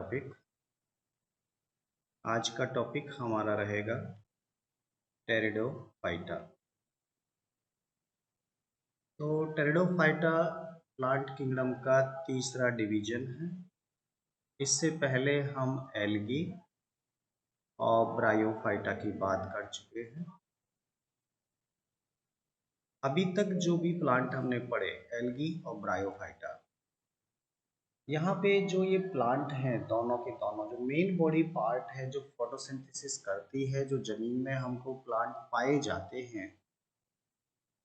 Topic. आज का topic हमारा रहेगा टेरिडोफाइटा। तो टेरिडोफाइटा प्लांट किंगडम का तीसरा डिवीजन है। इससे पहले हम एल्गी और ब्रायोफाइटा की बात कर चुके हैं। अभी तक जो भी प्लांट हमने पढ़े एल्गी और ब्रायोफाइटा, यहाँ पे जो ये प्लांट हैं दोनों के दोनों जो मेन बॉडी पार्ट है जो फोटोसिंथेसिस करती है, जो जमीन में हमको प्लांट पाए जाते हैं,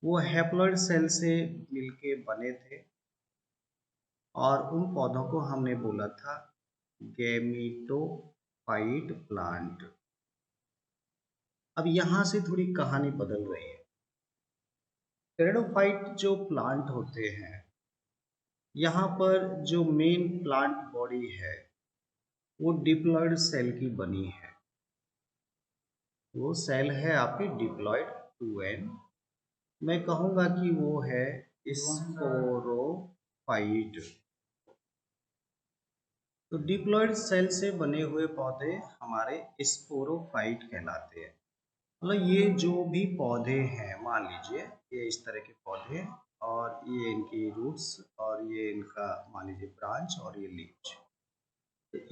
वो हैप्लॉइड सेल से मिलके बने थे और उन पौधों को हमने बोला था गैमेटोफाइट प्लांट। अब यहाँ से थोड़ी कहानी बदल रही है। टेरिडोफाइट जो प्लांट होते हैं, यहाँ पर जो मेन प्लांट बॉडी है वो डिप्लॉइड सेल की बनी है। वो सेल है आपकी डिप्लॉइड 2n। मैं कहूँगा कि वो है स्पोरोफाइट। तो डिप्लॉइड सेल से बने हुए पौधे हमारे स्पोरोफाइट कहलाते हैं। मतलब ये जो भी पौधे हैं, मान लीजिए ये इस तरह के पौधे और ये इनकी रूट्स और ये इनका मान लीजिए ब्रांच और ये leaves.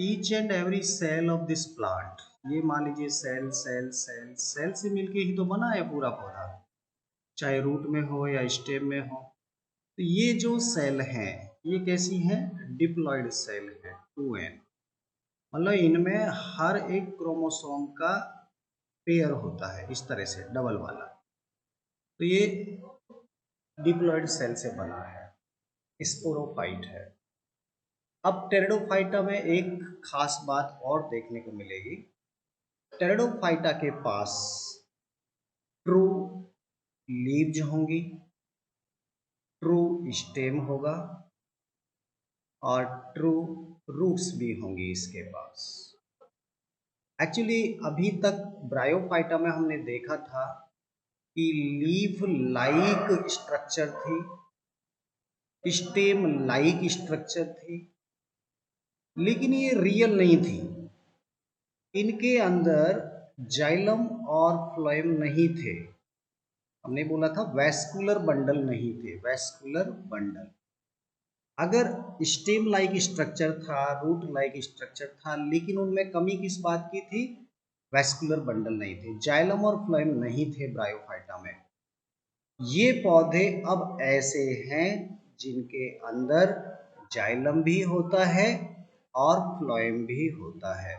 Each and every cell of this plant, ये मान लीजिए सेल सेल सेल सेल से मिलके ही तो बना है पूरा पौधा, चाहे रूट में हो या स्टेम में हो। तो ये जो सेल हैं ये कैसी हैं? डिप्लॉइड सेल है 2n। मतलब इनमें हर एक क्रोमोसोम का पेयर होता है इस तरह से डबल वाला। तो ये डिप्लॉइड सेल से बना है, स्पोरोफाइट है। अब टेरिडोफाइटा में एक खास बात और देखने को मिलेगी। टेरिडोफाइटा के पास ट्रू लीव्स होंगी, ट्रू स्टेम होगा और ट्रू रूट्स भी होंगी इसके पास। एक्चुअली अभी तक ब्रायोफाइटा में हमने देखा था कि लीफ लाइक स्ट्रक्चर थी, स्टेम लाइक स्ट्रक्चर थी, लेकिन ये रियल नहीं थी। इनके अंदर जाइलम और फ्लोएम नहीं थे। हमने बोला था वेस्कुलर बंडल नहीं थे, वेस्कुलर बंडल। अगर स्टेम लाइक स्ट्रक्चर था, रूट लाइक स्ट्रक्चर था, लेकिन उनमें कमी किस बात की थी? वेस्कुलर बंडल नहीं थे, जाइलम और फ्लोएम नहीं थे ब्रायोफाइटा में। ये पौधे अब ऐसे हैं जिनके अंदर जाइलम भी होता है और फ्लोएम भी होता है।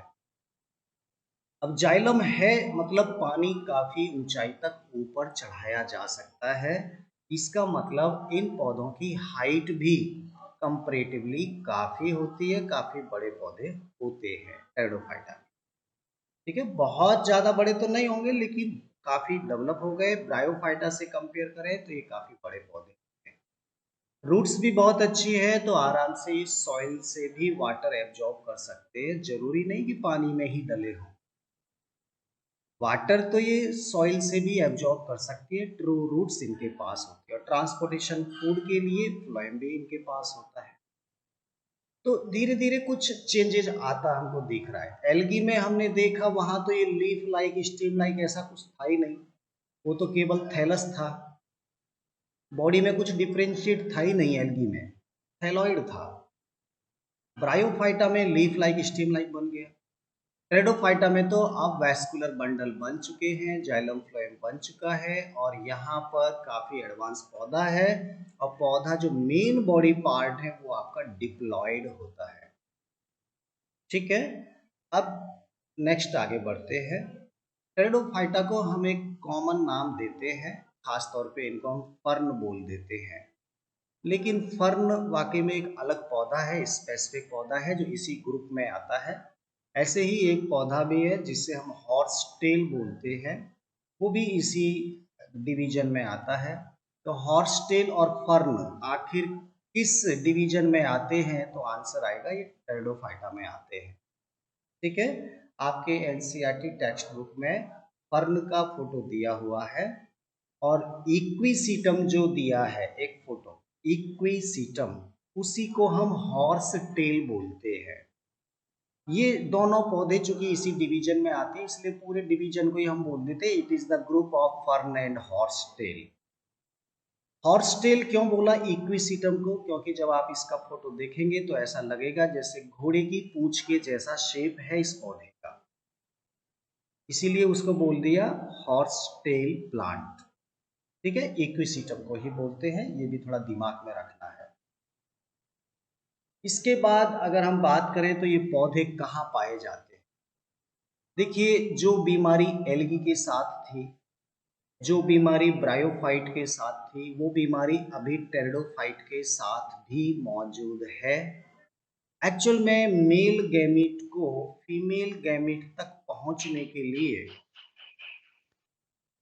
अब जाइलम है मतलब पानी काफी ऊंचाई तक ऊपर चढ़ाया जा सकता है। इसका मतलब इन पौधों की हाइट भी कंपैरेटिवली काफी होती है, काफी बड़े पौधे होते हैं टेरिडोफाइटा में। ठीक है, बहुत ज्यादा बड़े तो नहीं होंगे लेकिन काफी डेवलप हो गए। ब्रायोफाइटा से कंपेयर करें तो ये काफी बड़े पौधे हैं। रूट्स भी बहुत अच्छी है, तो आराम से सॉइल से भी वाटर एब्जॉर्ब कर सकते हैं, जरूरी नहीं कि पानी में ही डले हों। वाटर तो ये सॉइल से भी एब्जॉर्ब कर सकती है, ट्रू रूट्स इनके पास होती है और ट्रांसपोर्टेशन फूड के लिए फ्लोएम भी इनके पास होता है। तो धीरे धीरे कुछ चेंजेस आता हमको दिख रहा है। एल्गी में हमने देखा वहां तो ये लीफ लाइक स्टेम लाइक ऐसा कुछ था ही नहीं, वो तो केवल थैलस था। बॉडी में कुछ डिफरेंशिएट था ही नहीं, एल्गी में थैलॉइड था। ब्रायोफाइटा में लीफ लाइक स्टेम लाइक बन गया। टेरिडोफाइटा में तो अब वैस्कुलर बंडल बन चुके हैं, जाइलम फ्लोएम बन चुका है और यहाँ पर काफी एडवांस पौधा है। और पौधा जो मेन बॉडी पार्ट है वो आपका डिप्लॉइड होता है। ठीक है, अब नेक्स्ट आगे बढ़ते हैं। टेरिडोफाइटा को हम एक कॉमन नाम देते हैं, खास तौर पे इनको हम फर्न बोल देते हैं। लेकिन फर्न वाकई में एक अलग पौधा है, स्पेसिफिक पौधा है जो इसी ग्रुप में आता है। ऐसे ही एक पौधा भी है जिसे हम हॉर्स टेल बोलते हैं, वो भी इसी डिवीजन में आता है। तो हॉर्स टेल और फर्न आखिर किस डिवीजन में आते हैं? तो आंसर आएगा ये टेरिडोफाइटा में आते हैं। ठीक है, आपके एनसीईआरटी टेक्स्ट बुक में फर्न का फोटो दिया हुआ है और इक्विसीटम जो दिया है एक फोटो, इक्विसीटम, उसी को हम हॉर्स टेल बोलते हैं। ये दोनों पौधे चूंकि इसी डिवीजन में आते हैं इसलिए पूरे डिवीजन को ही हम बोल देते हैं it is the group of fern and horsetail. Horsetail क्यों बोला इक्विसिटम को? क्योंकि जब आप इसका फोटो देखेंगे तो ऐसा लगेगा जैसे घोड़े की पूंछ के जैसा शेप है इस पौधे का, इसीलिए उसको बोल दिया हॉर्सटेल प्लांट। ठीक है, इक्विसिटम को ही बोलते हैं, ये भी थोड़ा दिमाग में रखना है। इसके बाद अगर हम बात करें तो ये पौधे कहाँ पाए जाते हैं? देखिए, जो बीमारी एल्गी के साथ थी, जो बीमारी ब्रायोफाइट के साथ थी, वो बीमारी अभी टेरिडोफाइट के साथ भी मौजूद है। एक्चुअल में मेल गैमीट को फीमेल गैमीट तक पहुंचने के लिए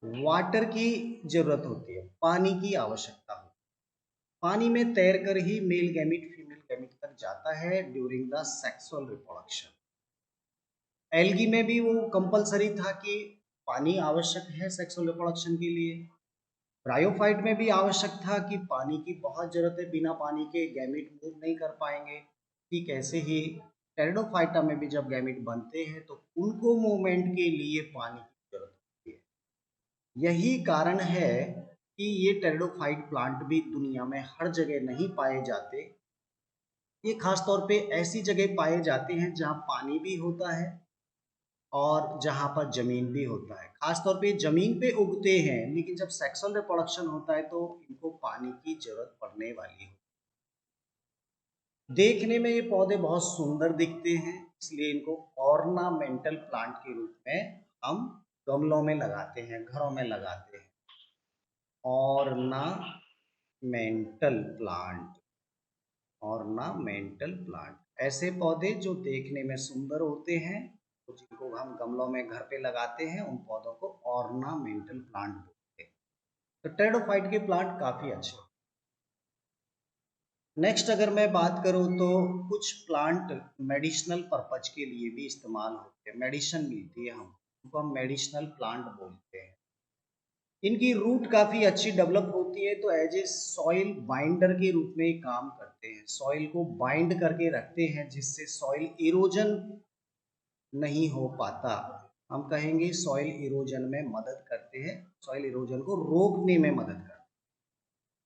वाटर की जरूरत होती है, पानी की आवश्यकता होती है। पानी में तैरकर ही मेल गैमीट फीमेल गैमीट तक जाता है during the sexual reproduction. Algae में भी वो कंपलसरी था कि पानी आवश्यक है सेक्सुअल रिप्रोडक्शन के लिए। ब्रायोफाइट में भी आवश्यक था कि पानी की बहुत जरूरत है, बिना पानी के गैमीट मूव नहीं कर पाएंगे। ठीक ऐसे ही टेरिडोफाइटा में भी जब गैमीट बनते हैं तो उनको मूवमेंट के लिए पानी की जरूरत होती है। यही कारण है कि ये टेरिडोफाइट प्लांट भी दुनिया में हर जगह नहीं पाए जाते। ये खास तौर पे ऐसी जगह पाए जाते हैं जहाँ पानी भी होता है और जहाँ पर जमीन भी होता है। खास तौर पे जमीन पे उगते हैं, लेकिन जब सेक्सुअल रिप्रोडक्शन होता है तो इनको पानी की जरूरत पड़ने वाली है। देखने में ये पौधे बहुत सुंदर दिखते हैं, इसलिए इनको ऑर्नामेंटल प्लांट के रूप में हम गमलों में लगाते हैं, घरों में लगाते हैं। ऑर्नामेंटल प्लांट, ऑर्नामेंटल प्लांट ऐसे पौधे जो देखने में सुंदर होते हैं, तो जिनको हम गमलों में घर पे लगाते हैं, उन पौधों को ऑर्नामेंटल प्लांट बोलते हैं। तो टेरिडोफाइट के प्लांट काफी अच्छे होते हैं। नेक्स्ट अगर मैं बात करूं तो कुछ प्लांट मेडिसिनल पर्पज के लिए भी इस्तेमाल होते हैं, मेडिसिन मिलती है उनको हम मेडिसिनल प्लांट बोलते हैं। इनकी रूट काफी अच्छी डेवलप होती है, तो एज ए सॉइल बाइंडर के रूप में काम करते हैं, सॉइल को बाइंड करके रखते हैं जिससे सॉइल इरोजन नहीं हो पाता। हम कहेंगे सॉइल इरोजन में मदद करते हैं, सॉइल इरोजन को रोकने में मदद करते हैं,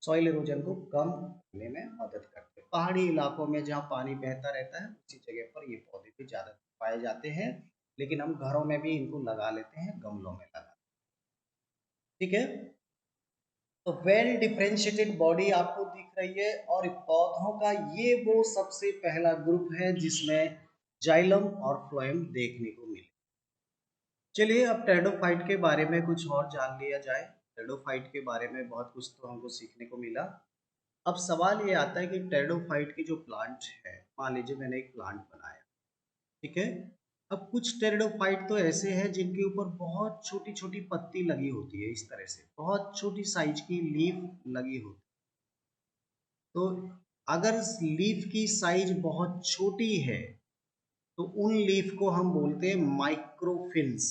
सॉइल इरोजन को कम करने में मदद करते हैं। पहाड़ी इलाकों में जहाँ पानी बहता रहता है उसी जगह पर ये पौधे भी ज़्यादा पाए जाते हैं, लेकिन हम घरों में भी इनको लगा लेते हैं, गमलों में लगा। ठीक है, तो वेल डिफरेंशिएटेड बॉडी आपको दिख रही है, और पौधों का ये वो सबसे पहला ग्रुप है जिसमें जाइलम और फ्लोएम देखने को मिले। चलिए अब टेरिडोफाइट के बारे में कुछ और जान लिया जाए। टेरिडोफाइट के बारे में बहुत कुछ तो हमको सीखने को मिला। अब सवाल ये आता है कि टेरिडोफाइट की जो प्लांट है, मान लीजिए मैंने एक प्लांट बनाया, ठीक है। अब कुछ टेरिडोफाइट तो ऐसे हैं जिनके ऊपर बहुत छोटी छोटी पत्ती लगी होती है, इस तरह से बहुत छोटी साइज की लीफ लगी होती है। तो अगर लीफ की साइज बहुत छोटी है तो उन लीफ को हम बोलते हैं माइक्रोफिल्स।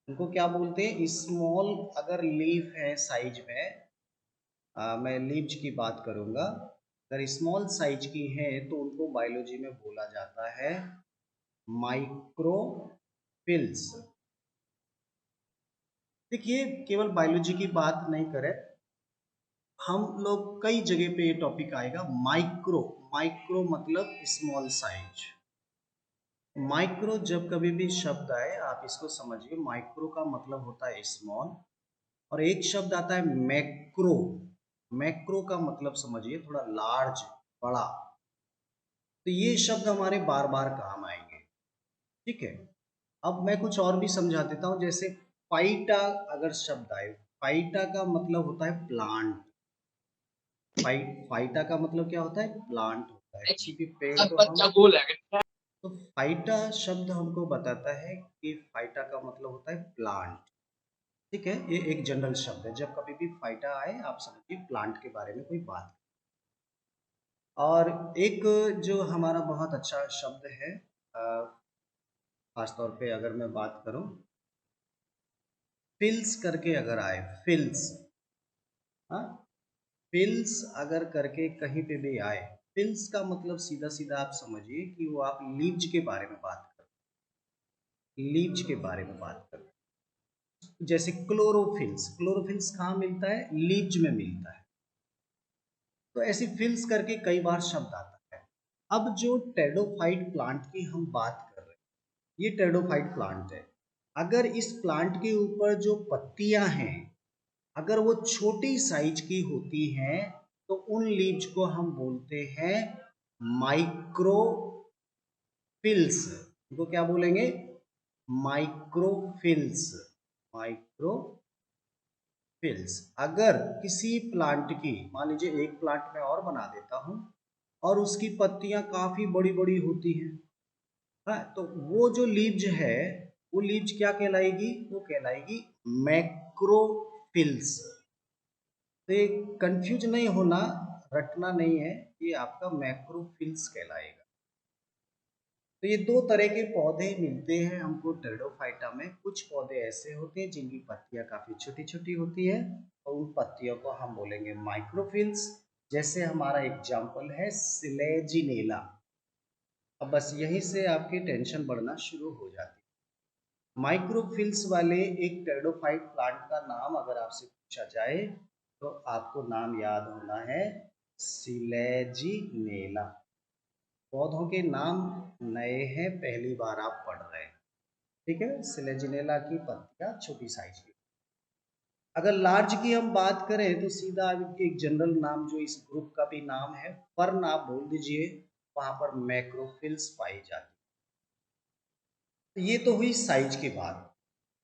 उनको क्या बोलते हैं? स्मॉल अगर लीफ है साइज में, मैं लीव्स की बात करूंगा, अगर स्मॉल साइज की है तो उनको बायोलॉजी में बोला जाता है माइक्रोफिल्स। देखिए, केवल बायोलॉजी की बात नहीं करें, हम लोग कई जगह पे ये टॉपिक आएगा। माइक्रो, माइक्रो मतलब स्मॉल साइज। माइक्रो जब कभी भी शब्द आए आप इसको समझिए, माइक्रो का मतलब होता है स्मॉल, और एक शब्द आता है मैक्रो। मैक्रो का मतलब समझिए थोड़ा लार्ज, बड़ा। तो ये शब्द हमारे बार बार काम आएंगे। ठीक है, अब मैं कुछ और भी समझा देता हूँ। जैसे फाइटा अगर शब्द आए, फाइटा का मतलब होता है प्लांट। फाइटा का मतलब क्या होता है? प्लांट होता है। किसी भी पेड़ को हम, तो फाइटा शब्द हमको बताता है कि फाइटा का मतलब होता है प्लांट। ठीक है, ये एक जनरल शब्द है। जब कभी भी फाइटा आए आप समझिए प्लांट के बारे में कोई बात। और एक जो हमारा बहुत अच्छा शब्द है, खास तौर पे अगर मैं बात करूं, फिल्स करके अगर आए, फिल्स, हाँ, फिल्स अगर करके कहीं पे भी आए फिल्स का मतलब सीधा सीधा आप समझिए कि वो आप लीव्स के बारे में बात कर, लीव्स के बारे में बात कर। जैसे क्लोरोफिल्स, क्लोरोफिल्स कहाँ मिलता है? लीव्स में मिलता है। तो ऐसी फिल्स करके कई बार शब्द आता है। अब जो टेरिडोफाइट प्लांट की हम बात कर रहे हैं, ये टेरिडोफाइट प्लांट है। अगर इस प्लांट के ऊपर जो पत्तियां हैं अगर वो छोटी साइज की होती हैं तो उन लीव्स को हम बोलते हैं माइक्रोफिल्स। इनको क्या बोलेंगे? Microphylls, microphylls. अगर किसी प्लांट की, मान लीजिए एक प्लांट में और बना देता हूं और उसकी पत्तियां काफी बड़ी बड़ी होती हैं, हाँ, तो वो जो लीव्स है वो लीव्स क्या कहलाएगी? वो कहलाएगी मैक्रोफिल्स। तो ये कंफ्यूज नहीं होना, रटना नहीं है, ये आपका मैक्रोफिल्स कहलाएगा। तो ये दो तरह के पौधे मिलते हैं हमको टेरिडोफाइटा में। कुछ पौधे ऐसे होते हैं जिनकी पत्तियां काफी छोटी छोटी होती है और उन पत्तियों को हम बोलेंगे माइक्रोफिल्स। जैसे हमारा एग्जाम्पल है सिलेजिनेला। अब बस यहीं से आपकी टेंशन बढ़ना शुरू हो जाती है। माइक्रोफिल्स वाले एक टेरिडोफाइट प्लांट का नाम अगर आपसे पूछा जाए तो आपको नाम याद होना है सिलेजिनेला। पौधों के नाम नए हैं, पहली बार आप पढ़ रहे हैं, ठीक है। सिलेजिनेला की पत्तियां छोटी साइज की। अगर लार्ज की हम बात करें तो सीधा एक जनरल नाम जो इस ग्रुप का भी नाम है, फर्न आप बोल दीजिए, वहां पर मैक्रोफिल्स पाई जाती है। तो ये तो हुई साइज की बात।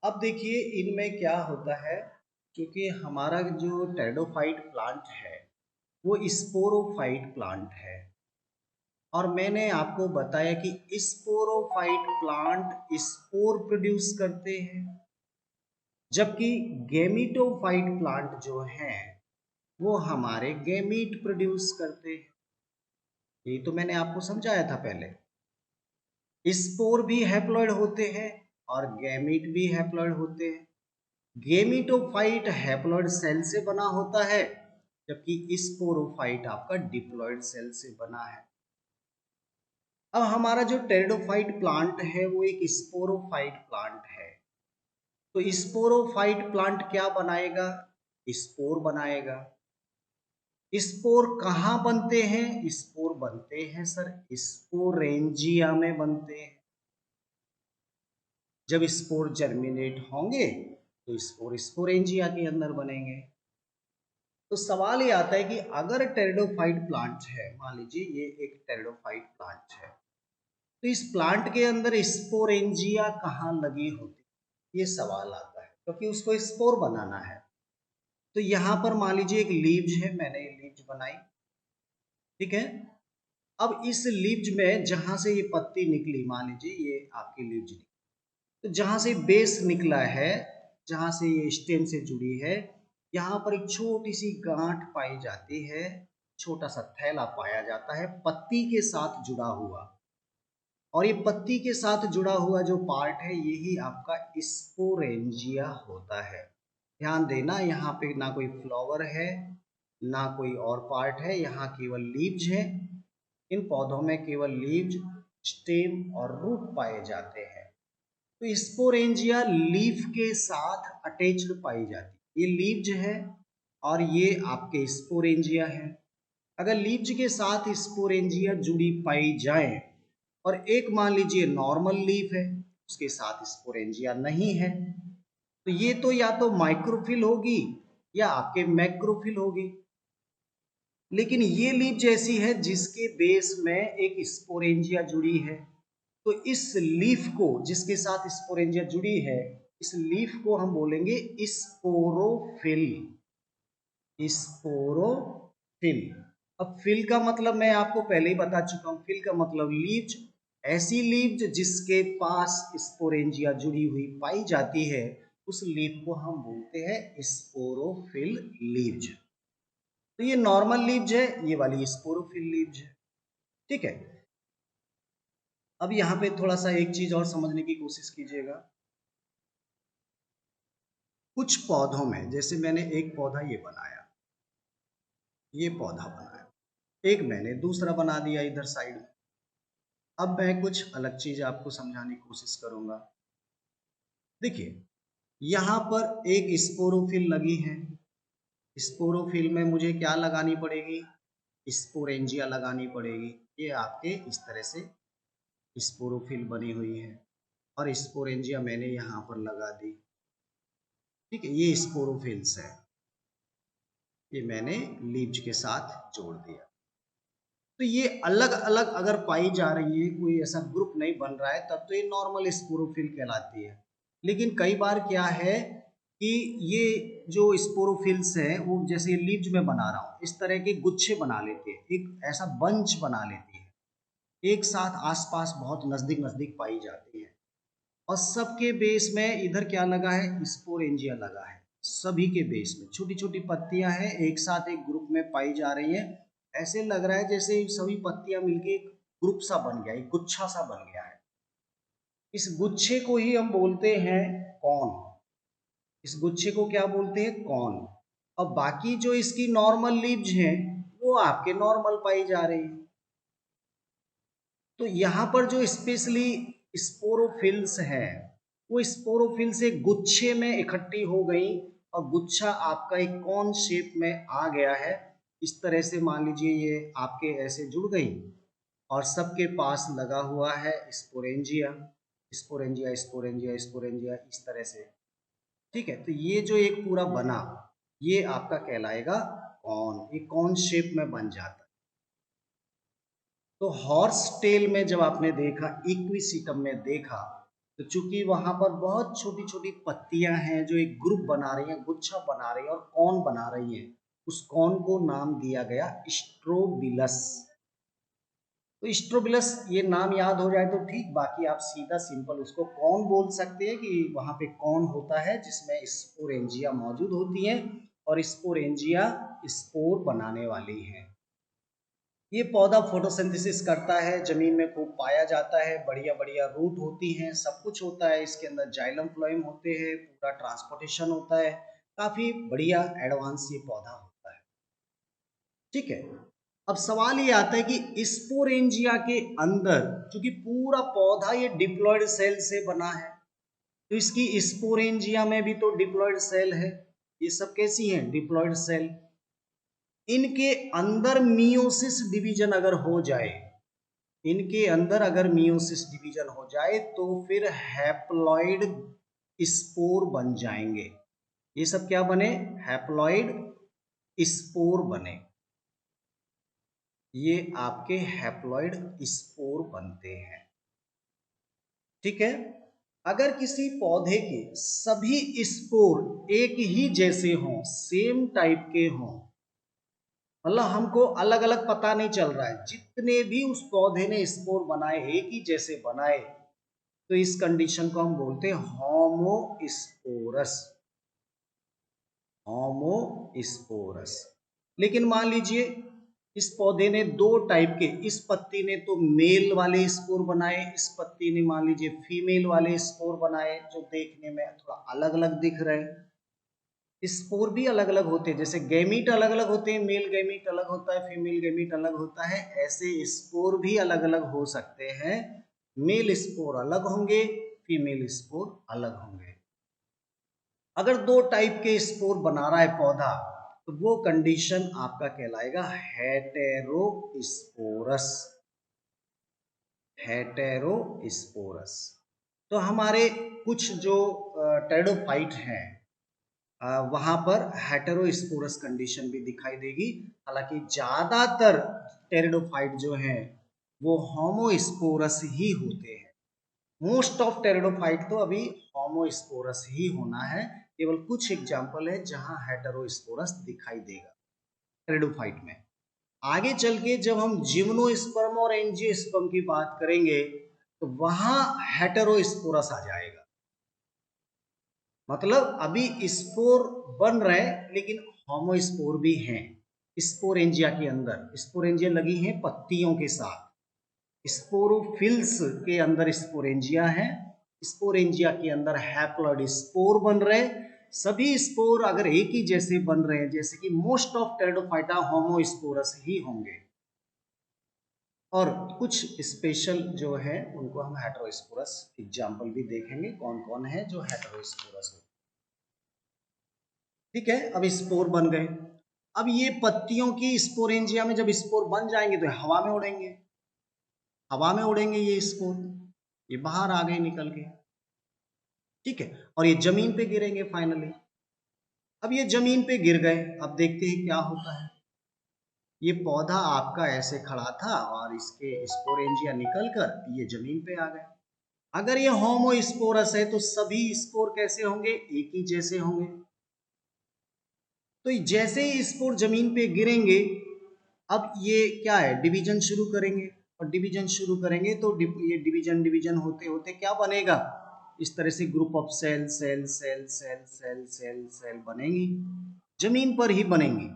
अब देखिए इनमें क्या होता है, क्योंकि हमारा जो टेरिडोफाइट प्लांट है वो स्पोरोफाइट प्लांट है और मैंने आपको बताया कि स्पोरोफाइट प्लांट स्पोर प्रोड्यूस करते हैं, जबकि गेमिटोफाइट प्लांट जो हैं वो हमारे गेमीट प्रोड्यूस करते हैं। ये तो मैंने आपको समझाया था पहले। स्पोर भी हैप्लॉइड होते हैं और गैमीट भी हैप्लॉइड होते हैं। गेमिटोफाइट हैप्लॉइड सेल से बना होता है जबकि स्पोरोफाइट आपका डिप्लॉइड सेल से बना है। अब हमारा जो टेरिडोफाइट प्लांट है वो एक स्पोरोफाइट प्लांट है। तो स्पोरोफाइट प्लांट क्या बनाएगा? स्पोर बनाएगा। स्पोर कहाँ बनते हैं? स्पोर बनते हैं सर स्पोरेंजिया में बनते हैं। जब स्पोर जर्मिनेट होंगे तो स्पोर स्पोरेंजिया के अंदर बनेंगे। तो सवाल ये आता है कि अगर टेरिडोफाइट प्लांट है, मान लीजिए ये एक टेरिडोफाइट प्लांट है, तो इस प्लांट के अंदर स्पोरेंजिया कहाँ लगी होती? ये सवाल आता है क्योंकि उसको स्पोर बनाना है। तो यहाँ पर मान लीजिए एक लीव्स है, मैंने ये लीव्स बनाई, ठीक है। अब इस लीव्स में जहां से ये पत्ती निकली, मान लीजिए ये आपकी लीव्स निकली, तो जहां से बेस निकला है, जहां से ये स्टेम से जुड़ी है, यहाँ पर एक छोटी सी गांठ पाई जाती है, छोटा सा थैला पाया जाता है पत्ती के साथ जुड़ा हुआ। और ये पत्ती के साथ जुड़ा हुआ जो पार्ट है यही आपका स्पोरेंजिया होता है। ध्यान देना यहाँ पे ना कोई फ्लावर है ना कोई और पार्ट है, यहाँ केवल लीव्स है। इन पौधों में केवल लीव्स, स्टेम और रूट पाए जाते हैं। तो स्पोरेंजिया लीफ के साथ अटैच्ड पाई जाती है। ये लीव्स है और ये आपके स्पोरेंजिया है। अगर लीव्स के साथ स्पोरेंजिया जुड़ी पाई जाए और एक मान लीजिए नॉर्मल लीफ है, उसके साथ स्पोरेंजिया नहीं है, तो ये तो या तो माइक्रोफिल होगी या आपके मैक्रोफिल होगी। लेकिन ये लीफ जैसी है जिसके बेस में एक स्पोरेंजिया जुड़ी है, तो इस लीफ को जिसके साथ स्पोरेंजिया जुड़ी है, इस लीफ को हम बोलेंगे स्पोरोफिल। स्पोरोफिल। अब फिल का मतलब मैं आपको पहले ही बता चुका हूं, फिल का मतलब लीव्स। ऐसी लीव्स जिसके पास स्पोरेंजिया जुड़ी हुई पाई जाती है उस लीफ को हम बोलते हैं स्पोरोफिल लीव्स। तो ये नॉर्मल लीव्स है, ये वाली स्पोरोफिल लीव्स है, ठीक है। अब यहाँ पे थोड़ा सा एक चीज और समझने की कोशिश कीजिएगा। कुछ पौधों में, जैसे मैंने एक पौधा ये बनाया, ये पौधा बनाया, एक मैंने दूसरा बना दिया इधर साइड में। अब मैं कुछ अलग चीज आपको समझाने की कोशिश करूंगा। देखिए, यहाँ पर एक स्पोरोफिल लगी है। स्पोरोफिल में मुझे क्या लगानी पड़ेगी? स्पोरेंजिया लगानी पड़ेगी। ये आपके इस तरह से स्पोरोफिल बनी हुई है और स्पोरेंजिया मैंने यहाँ पर लगा दी। ठीक है, ये स्पोरोफिल्स है, ये मैंने लीव्स के साथ जोड़ दिया। तो ये अलग अलग अगर पाई जा रही है, कोई ऐसा ग्रुप नहीं बन रहा है, तब तो ये नॉर्मल स्पोरोफिल कहलाती है। लेकिन कई बार क्या है कि ये जो स्पोरोफिल्स है वो जैसे लीव्स में बना रहा हूँ, इस तरह के गुच्छे बना लेते हैं, एक ऐसा बंच बना लेती है, एक साथ आसपास बहुत नजदीक नजदीक पाई जाती है। और सबके बेस में इधर क्या लगा है? स्पोरेंजिया लगा है। सभी के बेस में छोटी छोटी पत्तियां हैं, एक साथ एक ग्रुप में पाई जा रही है। ऐसे लग रहा है जैसे सभी पत्तियां मिलके एक ग्रुप सा बन गया, एक गुच्छा सा बन गया है। इस गुच्छे को ही हम बोलते हैं कॉन। इस गुच्छे को क्या बोलते हैं? कॉन। अब बाकी जो इसकी नॉर्मल लीव्स हैं वो आपके नॉर्मल पाई जा रही है। तो यहाँ पर जो स्पेशली स्पोरोफिल्स है, वो स्पोरोफिल से गुच्छे में इकट्ठी हो गई और गुच्छा आपका एक कॉन शेप में आ गया है। इस तरह से मान लीजिए ये आपके ऐसे जुड़ गई और सबके पास लगा हुआ है स्पोरेंजिया, स्पोरेंजिया स्पोरेंजिया स्पोरेंजिया, इस तरह से। ठीक है, तो ये जो एक पूरा बना, ये आपका कहलाएगा कॉन। ये कॉन शेप में बन जाता है। तो हॉर्स टेल में जब आपने देखा, इक्विसिटम में देखा, तो चूंकि वहां पर बहुत छोटी छोटी पत्तियां हैं जो एक ग्रुप बना रही हैं, गुच्छा बना रही हैं और कॉन बना रही हैं, उस कॉन को नाम दिया गया स्ट्रोबिलस। तो स्ट्रोबिलस ये नाम याद हो जाए तो ठीक, बाकी आप सीधा सिंपल उसको कॉन बोल सकते हैं कि वहां पे कॉन होता है जिसमें स्पोरेंजिया मौजूद होती है और स्पोरेंजिया स्पोर बनाने वाली है। ये पौधा फोटोसिंथेसिस करता है, जमीन में खूब पाया जाता है, बढ़िया बढ़िया रूट होती हैं, सब कुछ होता है इसके अंदर, जाइलम फ्लोएम होते हैं, पूरा ट्रांसपोर्टेशन होता है, काफी बढ़िया एडवांस ये पौधा होता है। ठीक है, अब सवाल ये आता है कि स्पोरेंजिया के अंदर, क्योंकि पूरा पौधा ये डिप्लॉयड सेल से बना है, तो इसकी स्पोरेंजिया में भी तो डिप्लॉयड सेल है। ये सब कैसी हैं? Diploid cell. इनके अंदर मियोसिस डिवीजन अगर हो जाए, इनके अंदर अगर मियोसिस डिवीजन हो जाए तो फिर हैप्लॉइड स्पोर बन जाएंगे। ये सब क्या बने? हैप्लॉइड स्पोर बने। ये आपके हैप्लॉइड स्पोर बनते हैं। ठीक है, अगर किसी पौधे के सभी स्पोर एक ही जैसे हों, सेम टाइप के हों, मतलब हमको अलग अलग पता नहीं चल रहा है, जितने भी उस पौधे ने स्पोर बनाए एक ही जैसे बनाए, तो इस कंडीशन को हम बोलते हैं होमोस्पोरस। होमोस्पोरस। लेकिन मान लीजिए इस पौधे ने दो टाइप के, इस पत्ती ने तो मेल वाले स्पोर बनाए, इस पत्ती ने मान लीजिए फीमेल वाले स्पोर बनाए, जो देखने में थोड़ा अलग अलग दिख रहे हैं। स्पोर भी अलग अलग होते हैं, जैसे गैमीट अलग अलग होते हैं, मेल गैमीट अलग होता है, फीमेल गैमीट अलग होता है, ऐसे स्पोर भी अलग अलग हो सकते हैं। मेल स्पोर अलग होंगे, फीमेल स्पोर अलग होंगे। अगर दो टाइप के स्पोर बना रहा है पौधा, तो वो कंडीशन आपका कहलाएगा हेटेरोस्पोरस। हेटेरोस्पोरस। तो हमारे कुछ जो टेरिडोफाइट हैं, वहां पर हेटेरोस्पोरस कंडीशन भी दिखाई देगी। हालांकि ज्यादातर टेरिडोफाइट जो हैं वो होमोस्पोरस ही होते हैं। मोस्ट ऑफ टेरिडोफाइट तो अभी होमोस्पोरस ही होना है, केवल कुछ एग्जाम्पल है जहां हेटेरोस्पोरस दिखाई देगा टेरिडोफाइट में। आगे चल के जब हम जिम्नोस्पर्म और एंजियोस्पर्म की बात करेंगे तो वहां हेटेरोस्पोरस आ जाएगा। मतलब अभी स्पोर बन रहे हैं लेकिन होमोस्पोर भी हैं स्पोरेंजिया के अंदर। स्पोरेंजिया लगी हैं पत्तियों के साथ, स्पोरोफिल्स के अंदर स्पोरेंजिया है, स्पोरेंजिया के अंदर हैप्लॉइड स्पोर बन रहे। सभी स्पोर अगर एक ही जैसे बन रहे हैं, जैसे कि मोस्ट ऑफ टेरिडोफाइटा होमोस्पोरस ही होंगे, और कुछ स्पेशल जो है उनको हम हेटेरोस्पोरस एग्जाम्पल भी देखेंगे, कौन कौन है जो हेटेरोस्पोरस है। ठीक है, अब स्पोर बन गए। अब ये पत्तियों की स्पोरेंजिया में जब स्पोर बन जाएंगे तो हवा में उड़ेंगे, हवा में उड़ेंगे ये स्पोर, ये बाहर आ गए निकल के। ठीक है, और ये जमीन पे गिरेंगे फाइनली। अब ये जमीन पे गिर गए, अब देखते हैं क्या होता है। ये पौधा आपका ऐसे खड़ा था और इसके स्पोरेंजिया निकलकर ये जमीन पे आ गए। अगर ये होमोस्पोरस है तो सभी स्पोर कैसे होंगे, एक ही जैसे होंगे। तो जैसे ही स्पोर जमीन पे गिरेंगे, अब ये क्या है, डिवीजन शुरू करेंगे, और डिवीजन शुरू करेंगे तो ये डिवीजन डिवीजन होते होते क्या बनेगा, इस तरह से group of cell cell cell cell cell cell cell बनेंगी, जमीन पर ही बनेंगी,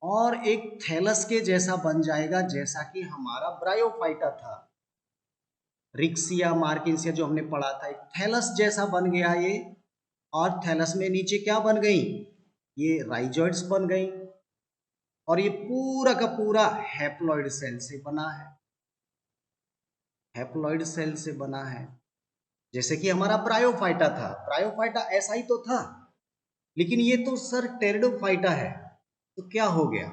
और एक थैलस के जैसा बन जाएगा, जैसा कि हमारा ब्रायोफाइटा था, रिक्सिया मार्किंसिया जो हमने पढ़ा था, एक थैलस जैसा बन गया ये। और थैलस में नीचे क्या बन गई, ये राइजोइड्स बन गई, और ये पूरा का पूरा हैप्लॉइड सेल से बना है, हैप्लॉइड सेल से बना है, जैसे कि हमारा ब्रायोफाइटा था। ब्रायोफाइटा ऐसा ही तो था, लेकिन ये तो सर टेरिडोफाइटा है। तो क्या हो गया,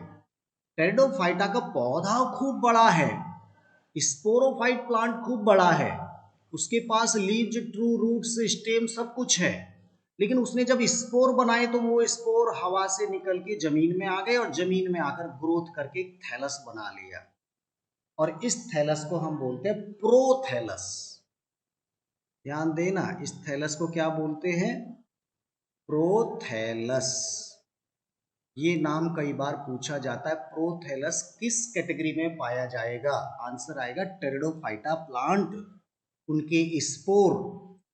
टेरिडोफाइटा का पौधा खूब बड़ा है, स्पोरोफाइट प्लांट खूब बड़ा है, उसके पास लीव्स, ट्रू रूट्स, स्टेम सब कुछ है, लेकिन उसने जब स्पोर बनाए तो वो स्पोर हवा से निकल के जमीन में आ गए, और जमीन में आकर ग्रोथ करके थैलस बना लिया, और इस थैलस को हम बोलते हैं प्रोथैलस। ध्यान देना, इस थैलस को क्या बोलते हैं, प्रोथैलस। ये नाम कई बार पूछा जाता है, प्रोथैलस किस कैटेगरी में पाया जाएगा, आंसर आएगा टेरिडोफाइटा प्लांट। उनके स्पोर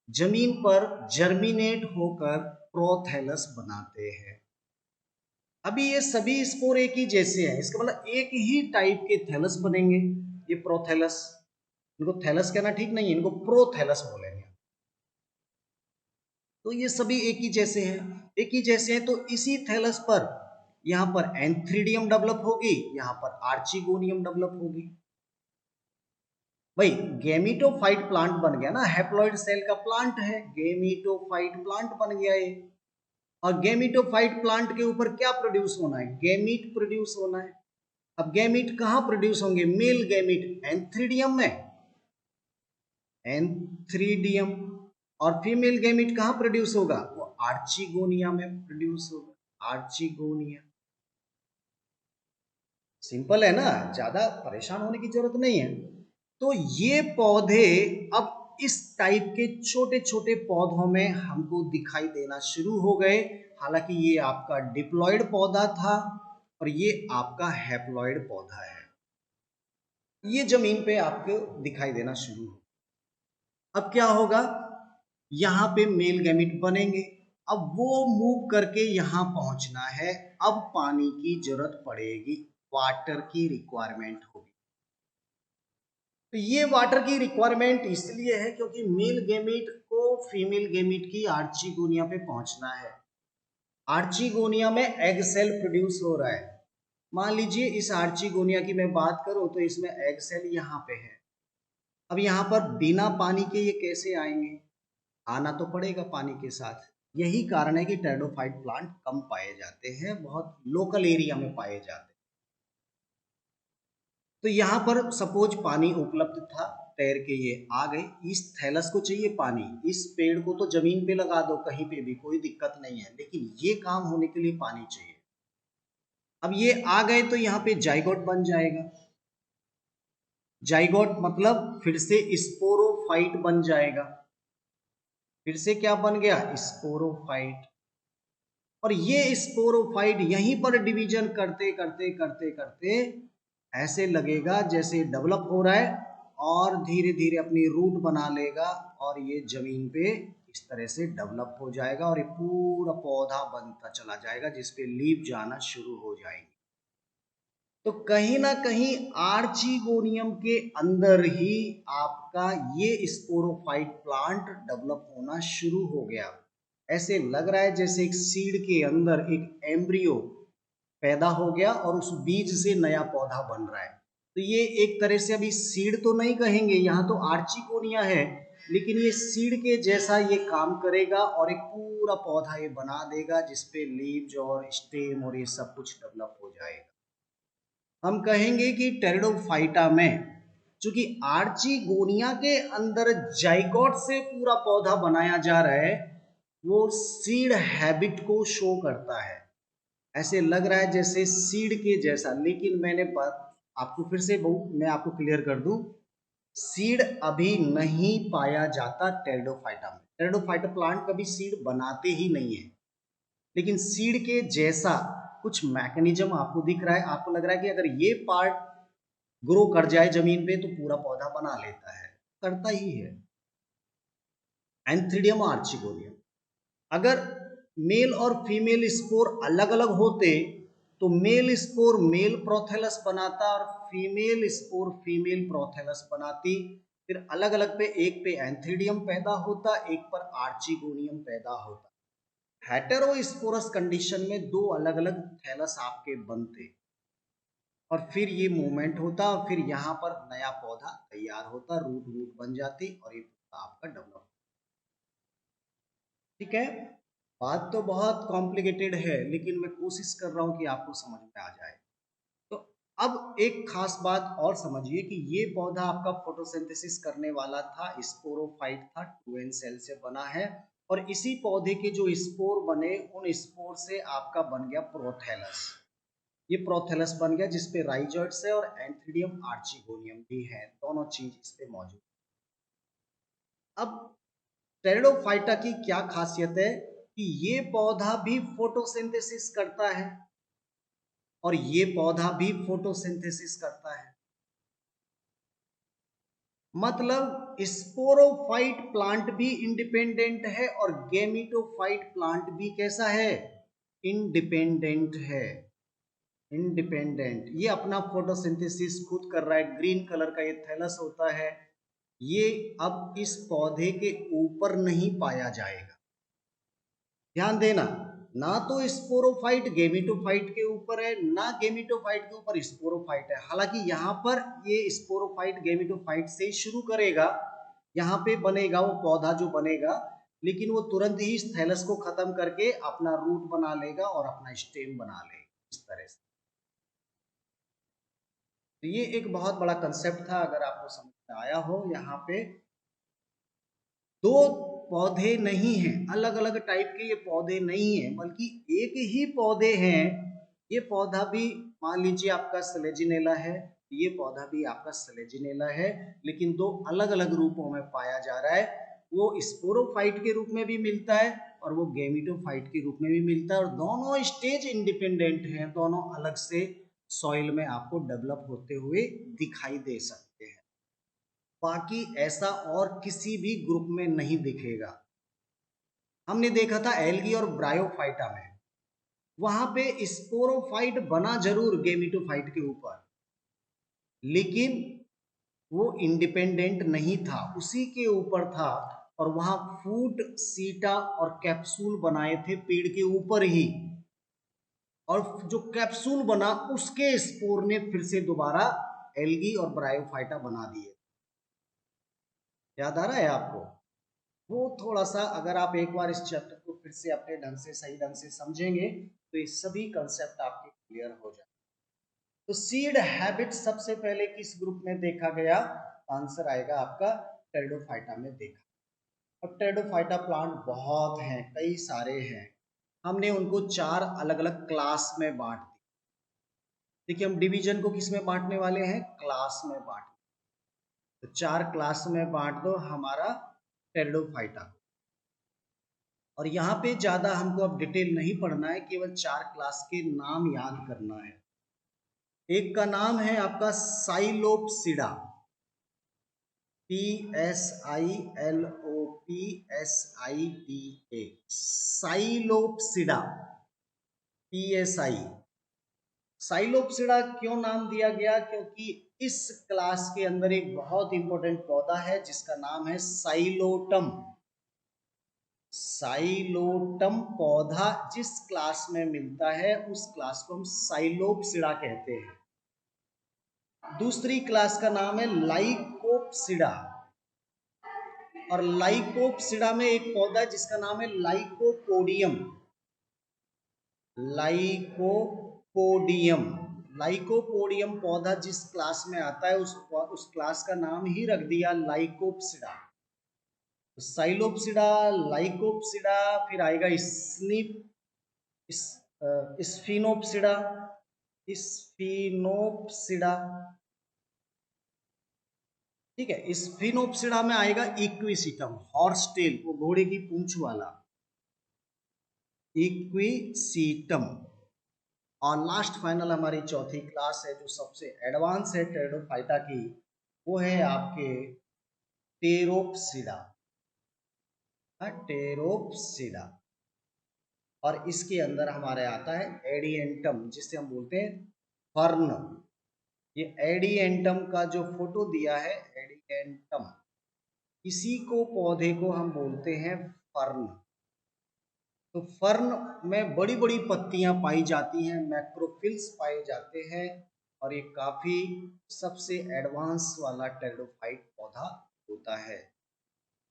जमीन पर जर्मिनेट होकर प्रोथैलस बनाते हैं। अभी ये सभी स्पोर एक ही जैसे हैं, इसका मतलब एक ही टाइप के थैलस बनेंगे, ये प्रोथैलस। इनको थैलस कहना ठीक नहीं है, इनको प्रोथैलस बोलेंगे। तो ये सभी एक ही जैसे हैं, एक ही जैसे हैं, तो इसी थैलस पर यहाँ पर एंथ्रीडियम डेवलप होगी, यहाँ पर आर्चिगोनियम डेवलप होगी। भाई गेमिटोफाइट प्लांट बन गया ना, हैप्लॉइड सेल का प्लांट है, गेमिटोफाइट प्लांट बन गया ये। और गेमिटोफाइट प्लांट के ऊपर क्या प्रोड्यूस होना है, गैमीट प्रोड्यूस होना है। अब गैमीट कहाँ प्रोड्यूस होंगे, मेल गैमीट एंथ्रीडियम में, एंथ्रीडियम, और फीमेल गैमीट कहाँ प्रोड्यूस होगा, वो आर्चिगोनिया में प्रोड्यूस होगा, आर्चिगोनिया। सिंपल है ना, ज्यादा परेशान होने की जरूरत नहीं है। तो ये पौधे अब इस टाइप के छोटे छोटे पौधों में हमको दिखाई देना शुरू हो गए। हालांकि ये आपका डिप्लॉइड पौधा था और ये आपका हैप्लॉइड पौधा है, ये जमीन पे आपको दिखाई देना शुरू हो। अब क्या होगा, यहाँ पे मेल गैमिट बनेंगे, अब वो मूव करके यहाँ पहुंचना है, अब पानी की जरूरत पड़ेगी, वाटर की रिक्वायरमेंट होगी। तो ये वाटर की रिक्वायरमेंट इसलिए है क्योंकि मेल गैमीट को फीमेल गैमीट की आर्चिगोनिया पे पहुंचना है। आर्चिगोनिया में एग सेल प्रोड्यूस हो रहा है। मान लीजिए इस आर्चिगोनिया की मैं बात करूं तो इसमें एग सेल यहाँ पे है। अब यहाँ पर बिना पानी के ये कैसे आएंगे, आना तो पड़ेगा पानी के साथ। यही कारण है कि टेरिडोफाइट प्लांट कम पाए जाते हैं, बहुत लोकल एरिया में पाए जाते हैं। तो यहाँ पर सपोज पानी उपलब्ध था, तैर के ये आ गए, इस थैलस को चाहिए पानी, इस पेड़ को तो जमीन पे लगा दो कहीं पे भी कोई दिक्कत नहीं है, लेकिन ये काम होने के लिए पानी चाहिए। अब ये आ गए तो यहाँ पे जाइगोट बन जाएगा, जाइगोट मतलब फिर से स्पोरोफाइट बन जाएगा, फिर से क्या बन गया, स्पोरोफाइट। और ये स्पोरोफाइट यहीं पर डिवीजन करते करते करते करते ऐसे लगेगा जैसे डेवलप हो रहा है, और धीरे धीरे अपनी रूट बना लेगा, और ये जमीन पे इस तरह से डेवलप हो जाएगा, और ये पूरा पौधा बनता चला जाएगा जिसपे लीफ जाना शुरू हो जाएंगे। तो कहीं ना कहीं आर्चिगोनियम के अंदर ही आपका ये स्पोरोफाइट प्लांट डेवलप होना शुरू हो गया। ऐसे लग रहा है जैसे एक सीड के अंदर एक एम्ब्रियो पैदा हो गया और उस बीज से नया पौधा बन रहा है, तो ये एक तरह से अभी सीड तो नहीं कहेंगे, यहाँ तो आर्चिकोनिया है, लेकिन ये सीड के जैसा ये काम करेगा और एक पूरा पौधा ये बना देगा जिसपे लीव्स और स्टेम और ये सब कुछ डेवलप हो जाएगा। हम कहेंगे कि टेरिडोफाइटा में चूंकि आर्चिगोनिया के अंदर जाइगोट से पूरा पौधा बनाया जा रहा है, वो सीड हैबिट को शो करता है। ऐसे लग रहा है जैसे सीड के जैसा, लेकिन मैंने बात आपको फिर से मैं आपको क्लियर कर दूं, सीड अभी नहीं पाया जाता टेरिडोफाइटा में। टेरिडोफाइटा प्लांट कभी सीड बनाते ही नहीं है, लेकिन सीड के जैसा कुछ मैकेनिज्म आपको दिख रहा है। आपको लग रहा है कि अगर ये पार्ट ग्रो कर जाए जमीन पे तो पूरा पौधा बना लेता है, करता ही है। एंथ्रीडियम आर्चिगोनियम, अगर मेल और फीमेल स्पोर अलग अलग होते तो मेल स्पोर मेल प्रोथेलस बनाता और फीमेल स्पोर फीमेल प्रोथेलस बनाती। फिर अलग अलग पे, एक पे एंथ्रीडियम पैदा होता, एक पर आर्चिगोनियम पैदा होता। हेटेरोस्पोरस कंडीशन में दो अलग अलग थैलस आपके बनते और फिर ये मूवमेंट होता और फिर यहाँ पर नया पौधा तैयार होता, रूट रूट बन जाती और ये पौधा आपका डेवलप। ठीक है, बात तो बहुत कॉम्प्लिकेटेड है, लेकिन मैं कोशिश कर रहा हूँ कि आपको समझ में आ जाए। तो अब एक खास बात और समझिए कि ये पौधा आपका फोटोसिंथेसिस करने वाला था, स्पोरोफाइट था, 2n सेल से बना है और इसी पौधे के जो स्पोर बने उन स्पोर से आपका बन गया प्रोथैलस। ये प्रोथैलस बन गया जिसपे राइजोइड्स है और एंथ्रीडियम आर्चिगोनियम भी है, दोनों चीज इस पे मौजूद। अब टेरिडोफाइटा की क्या खासियत है कि ये पौधा भी फोटोसिंथेसिस करता है और ये पौधा भी फोटोसिंथेसिस करता है। मतलब स्पोरोफाइट प्लांट भी इंडिपेंडेंट है और गेमिटोफाइट प्लांट भी कैसा है, इंडिपेंडेंट है। इंडिपेंडेंट, ये अपना फोटोसिंथेसिस खुद कर रहा है। ग्रीन कलर का ये थैलस होता है, ये अब इस पौधे के ऊपर नहीं पाया जाएगा। ध्यान देना, ना तो स्पोरोफाइट गेमिटोफाइट के ऊपर है, ना गेमिटोफाइट के ऊपर स्पोरोफाइट है। हालांकि यहाँ पर ये स्पोरोफाइट गेमिटोफाइट से ही शुरू करेगा, यहाँ पे बनेगा वो पौधा जो बनेगा, लेकिन वो तुरंत ही इस थैलस को खत्म करके अपना रूट बना लेगा और अपना स्टेम बना लेगा इस तरह से। तो ये एक बहुत बड़ा कंसेप्ट था, अगर आपको समझ में आया हो। यहाँ पे दो पौधे नहीं हैं, अलग अलग टाइप के ये पौधे नहीं हैं, बल्कि एक ही पौधे हैं। ये पौधा भी मान लीजिए आपका सेलेजिनेला है, ये पौधा भी आपका सेलेजिनेला है, लेकिन दो अलग अलग रूपों में पाया जा रहा है। वो स्पोरोफाइट के रूप में भी मिलता है और वो गेमिटोफाइट के रूप में भी मिलता है और दोनों स्टेज इंडिपेंडेंट हैं, दोनों अलग से सॉइल में आपको डेवलप होते हुए दिखाई दे सकते हैं। बाकी ऐसा और किसी भी ग्रुप में नहीं दिखेगा। हमने देखा था एल्गी और ब्रायोफाइटा में, वहां पे स्पोरोफाइट बना जरूर गेमिटोफाइट के ऊपर, लेकिन वो इंडिपेंडेंट नहीं था, उसी के ऊपर था और वहां फूट, सीटा और कैप्सूल बनाए थे पेड़ के ऊपर ही, और जो कैप्सूल बना उसके स्पोर ने फिर से दोबारा एल्गी और ब्रायोफाइटा बना दिए। याद आ रहा है आपको? वो थोड़ा सा अगर आप एक बार इस चैप्टर को फिर से अपने ढंग से सही ढंग से समझेंगे तो ये सभी कंसेप्ट आपके क्लियर हो जाए। तो सीड हैबिट सबसे पहले किस ग्रुप में देखा गया? आंसर आएगा आपका टेरिडोफाइटा में देखा। अब टेरिडोफाइटा प्लांट बहुत हैं, कई सारे हैं, हमने उनको चार अलग अलग क्लास में बांट दिया। देखिए, हम डिवीजन को किस में बांटने वाले हैं? क्लास में बांट। तो चार क्लास में बांट दो हमारा टेरिडोफाइटा को। और यहाँ पे ज्यादा हमको अब डिटेल नहीं पढ़ना है, केवल चार क्लास के नाम याद करना है। एक का नाम है आपका साइलोप्सिडा, PSILOPSIDA, साइलोप्सिडा, PSI। साइलोप्सिडा क्यों नाम दिया गया? क्योंकि इस क्लास के अंदर एक बहुत इंपॉर्टेंट पौधा है जिसका नाम है साइलोटम। साइलोटम पौधा जिस क्लास में मिलता है उस क्लास को हम साइलोप्सिडा कहते हैं। दूसरी क्लास का नाम है लाइकोप्सिडा, और लाइकोप्सिडा में एक पौधा है जिसका नाम है लाइकोपोडियम। लाइकोपोडियम, लाइकोपोडियम पौधा जिस क्लास में आता है उस क्लास का नाम ही रख दिया लाइकोप्सिडा। तो साइलोप्सिडा, लाइकोप्सिडा, फिर आएगा स्निप, स्फिनोप्सिडा, स्फिनोप्सिडा, ठीक है। स्फिनोप्सिडा में आएगा इक्विसिटम, हॉर्स टेल, वो घोड़े की पूंछ वाला, इक्विसिटम। और लास्ट फाइनल हमारी चौथी क्लास है जो सबसे एडवांस है टेरिडोफाइटा की, वो है आपके टेरोप्सिडा, टेरोप्सिडा। और इसके अंदर हमारे आता है एडिएंटम, जिसे हम बोलते हैं फर्न। ये एडिएंटम का जो फोटो दिया है, एडिएंटम, इसी को पौधे को हम बोलते हैं फर्न। तो फर्न में बड़ी बड़ी पत्तियां पाई जाती हैं, मैक्रोफिल्स पाए जाते हैं, और ये काफी सबसे एडवांस वाला टेरिडोफाइट पौधा होता है।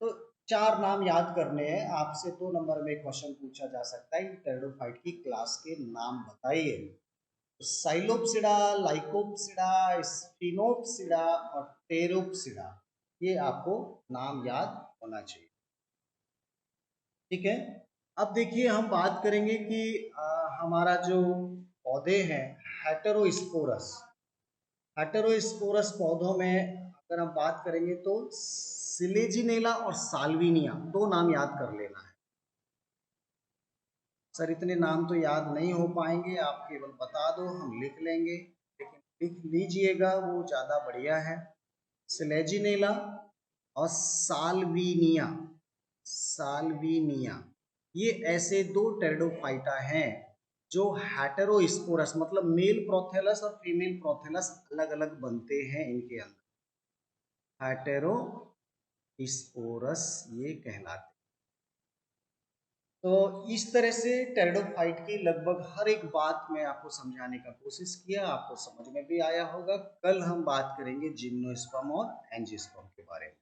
तो 4 नाम याद करने हैं आपसे। 2 नंबर में क्वेश्चन पूछा जा सकता है कि टेरिडोफाइट की क्लास के नाम बताइए। साइलोप्सिडा, लाइकोप्सिडा, स्फिनोप्सिडा और टेरोप्सिडा, ये आपको नाम याद होना चाहिए, ठीक है। अब देखिए हम बात करेंगे कि हमारा जो पौधे हैं हेटेरोस्पोरस, हेटेरोस्पोरस पौधों में अगर हम बात करेंगे तो सिलेजिनेला और साल्विनिया, 2 नाम याद कर लेना है। सर इतने नाम तो याद नहीं हो पाएंगे, आप केवल बता दो, हम लिख लेंगे, लेकिन लिख लीजिएगा वो ज़्यादा बढ़िया है। सिलेजिनेला और साल्विनिया, साल्विनिया, ये ऐसे 2 टेरिडोफाइटा हैं जो हेटेरोस्पोरस, मतलब मेल प्रोथेलस और फीमेल प्रोथेलस अलग अलग बनते हैं इनके अंदर, हेटेरोस्पोरस ये कहलाते। तो इस तरह से टेरिडोफाइट की लगभग हर एक बात मैं आपको समझाने का कोशिश किया, आपको समझ में भी आया होगा। कल हम बात करेंगे जिम्नोस्पर्म और एंजियोस्पर्म के बारे में।